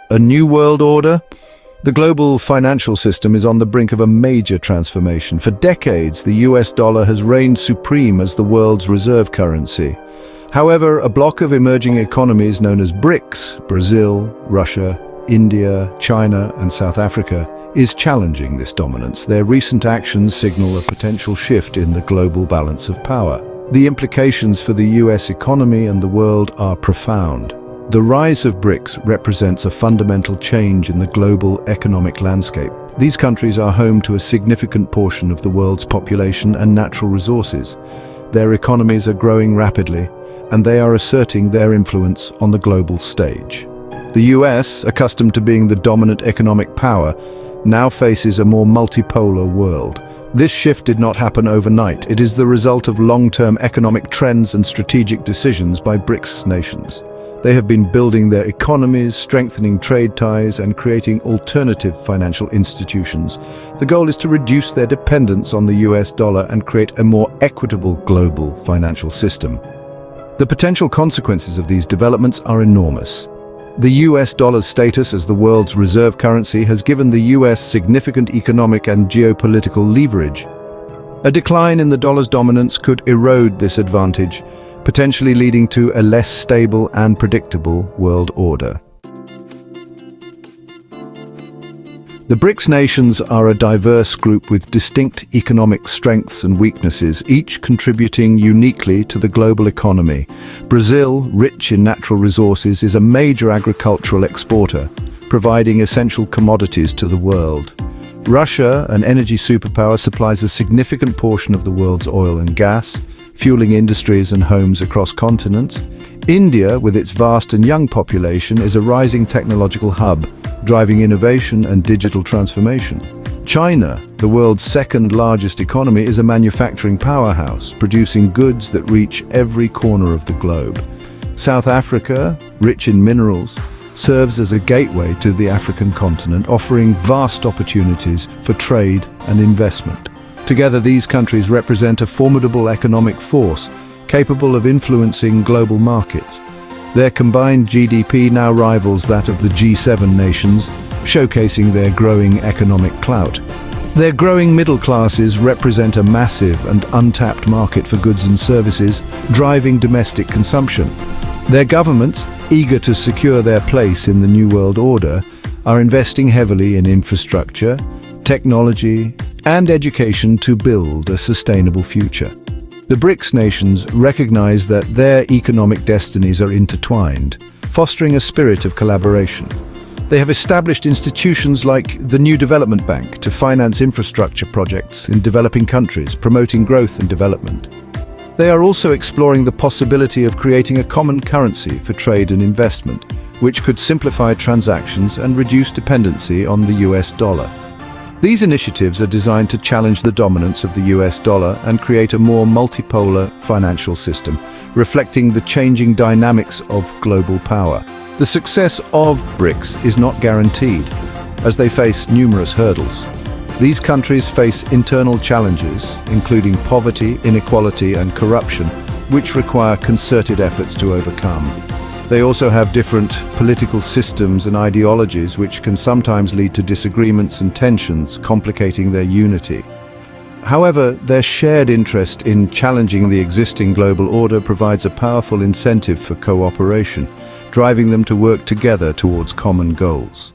A new world order? The global financial system is on the brink of a major transformation. For decades, the US dollar has reigned supreme as the world's reserve currency. However, a bloc of emerging economies known as BRICS, Brazil, Russia, India, China, and South Africa, is challenging this dominance. Their recent actions signal a potential shift in the global balance of power. The implications for the US economy and the world are profound. The rise of BRICS represents a fundamental change in the global economic landscape. These countries are home to a significant portion of the world's population and natural resources. Their economies are growing rapidly, and they are asserting their influence on the global stage. The US, accustomed to being the dominant economic power, now faces a more multipolar world. This shift did not happen overnight. It is the result of long-term economic trends and strategic decisions by BRICS nations. They have been building their economies, strengthening trade ties, and creating alternative financial institutions. The goal is to reduce their dependence on the US dollar and create a more equitable global financial system. The potential consequences of these developments are enormous. The US dollar's status as the world's reserve currency has given the US significant economic and geopolitical leverage. A decline in the dollar's dominance could erode this advantage, potentially leading to a less stable and predictable world order. The BRICS nations are a diverse group with distinct economic strengths and weaknesses, each contributing uniquely to the global economy. Brazil, rich in natural resources, is a major agricultural exporter, providing essential commodities to the world. Russia, an energy superpower, supplies a significant portion of the world's oil and gas, fueling industries and homes across continents. India, with its vast and young population, is a rising technological hub, driving innovation and digital transformation. China, the world's second largest economy, is a manufacturing powerhouse, producing goods that reach every corner of the globe. South Africa, rich in minerals, serves as a gateway to the African continent, offering vast opportunities for trade and investment. Together, these countries represent a formidable economic force, capable of influencing global markets. Their combined GDP now rivals that of the G7 nations, showcasing their growing economic clout. Their growing middle classes represent a massive and untapped market for goods and services, driving domestic consumption. Their governments, eager to secure their place in the New World Order, are investing heavily in infrastructure, technology, and education to build a sustainable future. The BRICS nations recognize that their economic destinies are intertwined, fostering a spirit of collaboration. They have established institutions like the New Development Bank to finance infrastructure projects in developing countries, promoting growth and development. They are also exploring the possibility of creating a common currency for trade and investment, which could simplify transactions and reduce dependency on the US dollar. These initiatives are designed to challenge the dominance of the US dollar and create a more multipolar financial system, reflecting the changing dynamics of global power. The success of BRICS is not guaranteed, as they face numerous hurdles. These countries face internal challenges, including poverty, inequality, and corruption, which require concerted efforts to overcome. They also have different political systems and ideologies, which can sometimes lead to disagreements and tensions, complicating their unity. However, their shared interest in challenging the existing global order provides a powerful incentive for cooperation, driving them to work together towards common goals.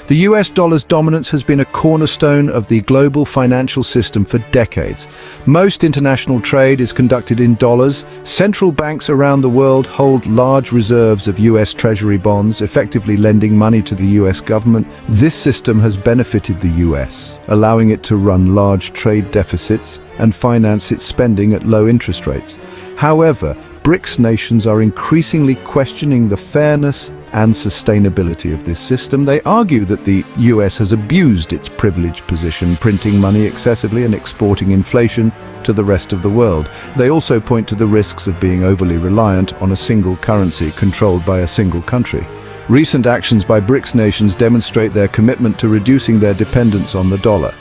The US dollar's dominance has been a cornerstone of the global financial system for decades. Most international trade is conducted in dollars. Central banks around the world hold large reserves of US Treasury bonds, effectively lending money to the US government. This system has benefited the US, allowing it to run large trade deficits and finance its spending at low interest rates. However, BRICS nations are increasingly questioning the fairness and sustainability of this system. They argue that the US has abused its privileged position, printing money excessively and exporting inflation to the rest of the world. They also point to the risks of being overly reliant on a single currency controlled by a single country. Recent actions by BRICS nations demonstrate their commitment to reducing their dependence on the dollar.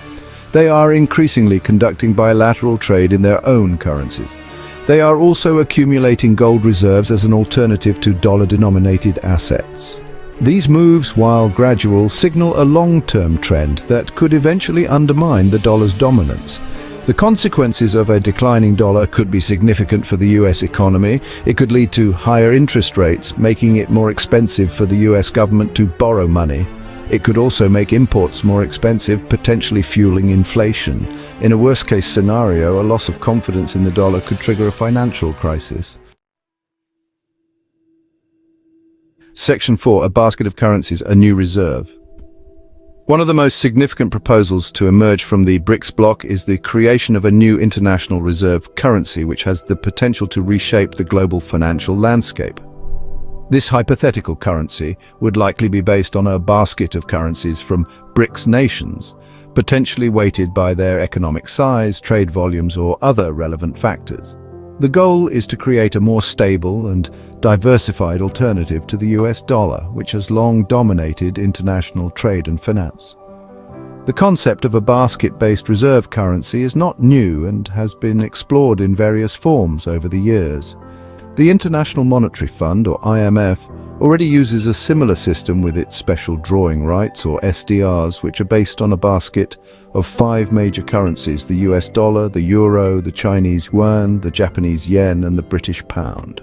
They are increasingly conducting bilateral trade in their own currencies. They are also accumulating gold reserves as an alternative to dollar-denominated assets. These moves, while gradual, signal a long-term trend that could eventually undermine the dollar's dominance. The consequences of a declining dollar could be significant for the US economy. It could lead to higher interest rates, making it more expensive for the US government to borrow money. It could also make imports more expensive, potentially fueling inflation. In a worst-case scenario, a loss of confidence in the dollar could trigger a financial crisis. Section 4. A basket of currencies, a new reserve. One of the most significant proposals to emerge from the BRICS bloc is the creation of a new international reserve currency which has the potential to reshape the global financial landscape. This hypothetical currency would likely be based on a basket of currencies from BRICS nations, potentially weighted by their economic size, trade volumes, or other relevant factors. The goal is to create a more stable and diversified alternative to the US dollar, which has long dominated international trade and finance. The concept of a basket-based reserve currency is not new and has been explored in various forms over the years. The International Monetary Fund, or IMF, already uses a similar system with its special drawing rights, or SDRs, which are based on a basket of 5 major currencies: the US dollar, the euro, the Chinese yuan, the Japanese yen, and the British pound.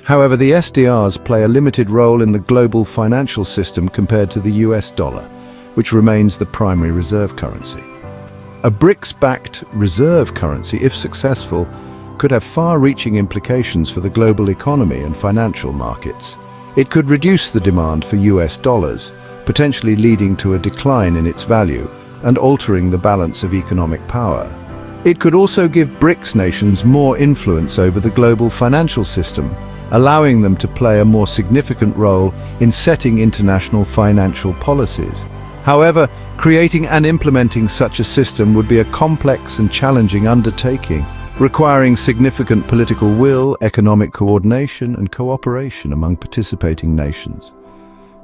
However, the SDRs play a limited role in the global financial system compared to the US dollar, which remains the primary reserve currency. A BRICS-backed reserve currency, if successful, could have far-reaching implications for the global economy and financial markets. It could reduce the demand for US dollars, potentially leading to a decline in its value and altering the balance of economic power. It could also give BRICS nations more influence over the global financial system, allowing them to play a more significant role in setting international financial policies. However, creating and implementing such a system would be a complex and challenging undertaking, requiring significant political will, economic coordination, and cooperation among participating nations.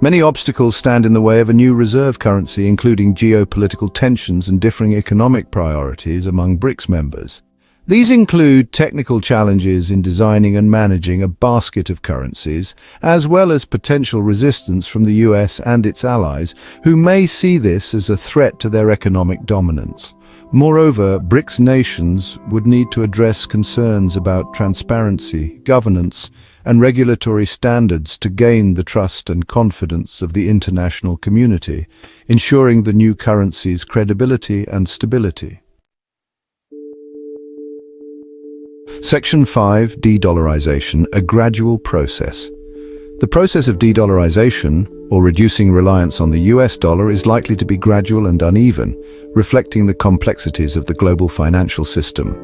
Many obstacles stand in the way of a new reserve currency, including geopolitical tensions and differing economic priorities among BRICS members. These include technical challenges in designing and managing a basket of currencies, as well as potential resistance from the US and its allies, who may see this as a threat to their economic dominance. Moreover, BRICS nations would need to address concerns about transparency, governance, and regulatory standards to gain the trust and confidence of the international community, ensuring the new currency's credibility and stability. Section 5. De-dollarization, a gradual process. The process of de-dollarization, or reducing reliance on the US dollar, is likely to be gradual and uneven, reflecting the complexities of the global financial system.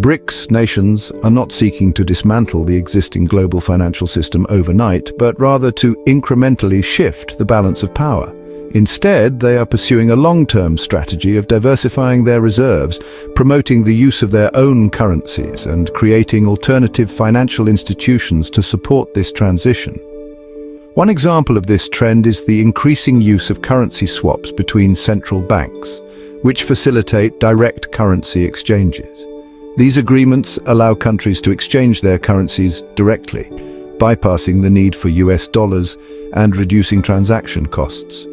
BRICS nations are not seeking to dismantle the existing global financial system overnight, but rather to incrementally shift the balance of power. Instead, they are pursuing a long-term strategy of diversifying their reserves, promoting the use of their own currencies, and creating alternative financial institutions to support this transition. One example of this trend is the increasing use of currency swaps between central banks, which facilitate direct currency exchanges. These agreements allow countries to exchange their currencies directly, bypassing the need for US dollars and reducing transaction costs.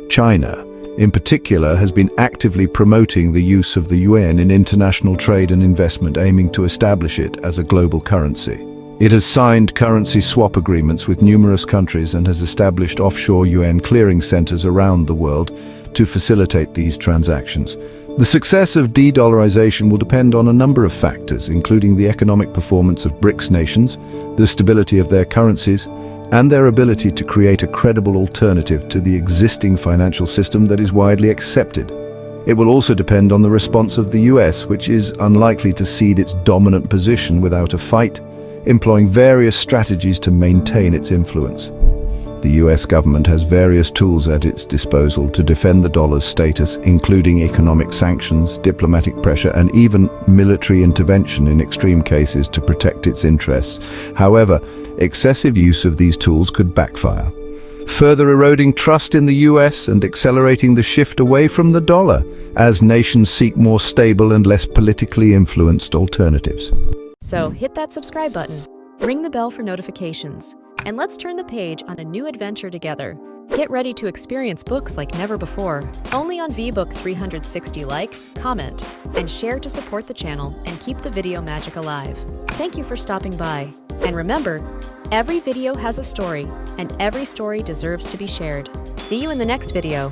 China, in particular, has been actively promoting the use of the yuan in international trade and investment, aiming to establish it as a global currency. It has signed currency swap agreements with numerous countries and has established offshore yuan clearing centers around the world to facilitate these transactions. The success of de-dollarization will depend on a number of factors, including the economic performance of BRICS nations, the stability of their currencies, and their ability to create a credible alternative to the existing financial system that is widely accepted. It will also depend on the response of the US, which is unlikely to cede its dominant position without a fight, employing various strategies to maintain its influence. The US government has various tools at its disposal to defend the dollar's status, including economic sanctions, diplomatic pressure, and even military intervention in extreme cases to protect its interests. However, excessive use of these tools could backfire, further eroding trust in the US and accelerating the shift away from the dollar as nations seek more stable and less politically influenced alternatives. So hit that subscribe button, ring the bell for notifications, and let's turn the page on a new adventure together. Get ready to experience books like never before, only on VBook 360. Like, comment, and share to support the channel and keep the video magic alive. Thank you for stopping by. And remember, every video has a story, and every story deserves to be shared. See you in the next video.